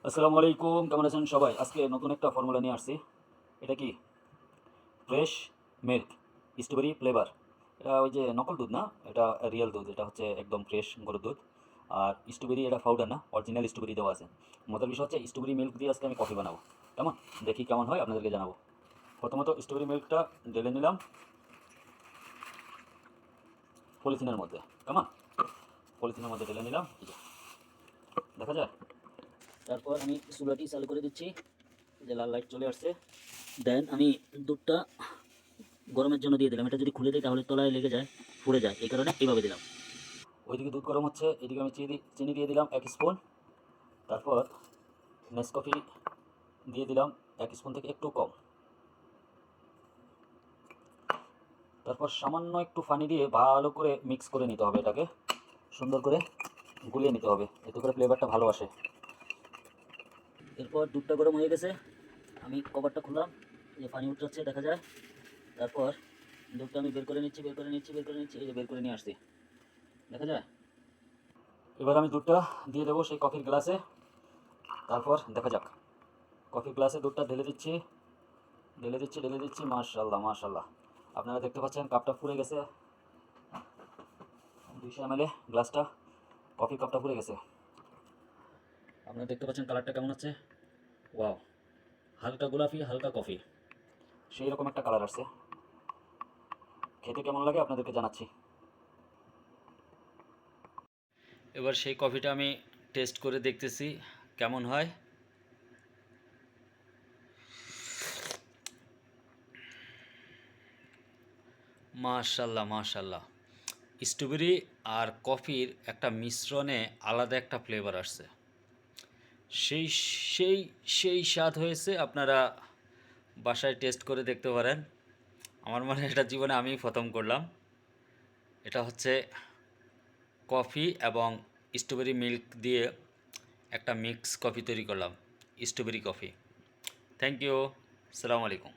আসসালামু আলাইকুম, কেমন আছেন সবাই? আজকে নতুন একটা ফর্মুলা নিয়ে আসছি। এটা কি? Fresh milk strawberry flavour. এটা ওই যে নকল দুধ না, এটা রিয়েল দুধ। এটা হচ্ছে একদম ফ্রেশ গরুর দুধ। আর স্ট্রবেরি এটা পাউডার না, অরিজিনাল স্ট্রবেরি দেওয়া আছে। মজার বিষয় হচ্ছে স্ট্রবেরি মিল্ক দিয়ে আজকে আমি কফি বানাবো। কেমন? দেখি কেমন হয়, আপনাদেরকে জানাবো। প্রথমত স্ট্রবেরি মিল্কটা ঢেলে নিলাম পলিথিনের মধ্যে। কেমন? পলিথিনের মধ্যে ঢেলে নিলাম, এই যে দেখা যায়। তারপর আমি চুলাটি চালু করে দিচ্ছি, যে লাল লাইট চলে আসছে। দেন আমি দুধটা গরমের জন্য দিয়ে দিলাম। এটা যদি খুলে দিই তাহলে তলায় লেগে যায়, পুড়ে যায়, এই কারণে এইভাবে দিলাম। ওইদিকে দুধ গরম হচ্ছে, এদিকে আমি চিনি দিয়ে দিলাম 1 স্পুন। তারপর নেসকফি দিয়ে দিলাম 1 স্পুন থেকে একটু কম। তারপর সামান্য একটু পানি দিয়ে ভালো করে মিক্স করে নিতে হবে, এটাকে সুন্দর করে গুলিয়ে নিতে হবে, এতে করে ফ্লেভারটা ভালো আসে। এরপর দুধটা গরম হয়ে গেছে, আমি কভারটা খুললাম, যে পানি উঠছে দেখা যায়। তারপর দুধটা আমি বের করে নিচ্ছি, এই যে বের করে নিয়ে আসছি, দেখা যায়। এবার আমি দুধটা দিয়ে দেবো সেই কফির গ্লাসে। তারপর দেখা যাক। কফির গ্লাসে দুধটা ঢেলে দিচ্ছি। মাশাআল্লাহ মাশাআল্লাহ, আপনারা দেখতে পাচ্ছেন কাপটা ফুলে গেছে। 200 ml গ্লাসটা, কফি কাপটা ফুলে গেছে। আপনারা দেখতে পাচ্ছেন কালারটা কেমন আছে। ওয়াও, হালকা গোলাপি হালকা কফি, সেই রকম একটা কালার আসছে। খেতে কেমন লাগে আপনাদেরকে জানাচ্ছি। এবার সেই কফিটা আমি টেস্ট করে দেখতেছি কেমন হয়। মাশাআল্লাহ মাশাআল্লাহ, স্ট্রবেরি আর কফির একটা মিশ্রণে আলাদা একটা ফ্লেভার আসছে। সেই সেই সেই স্বাদ হয়েছে। আপনারা বাসায় টেস্ট করে দেখতে পারেন। আমার মনে হয় এটা জীবনে আমিই প্রথম করলাম। এটা হচ্ছে কফি এবং স্ট্রবেরি মিল্ক দিয়ে একটা মিক্স কফি তৈরি করলাম, স্ট্রবেরি কফি। থ্যাংক ইউ, আসসালামু আলাইকুম।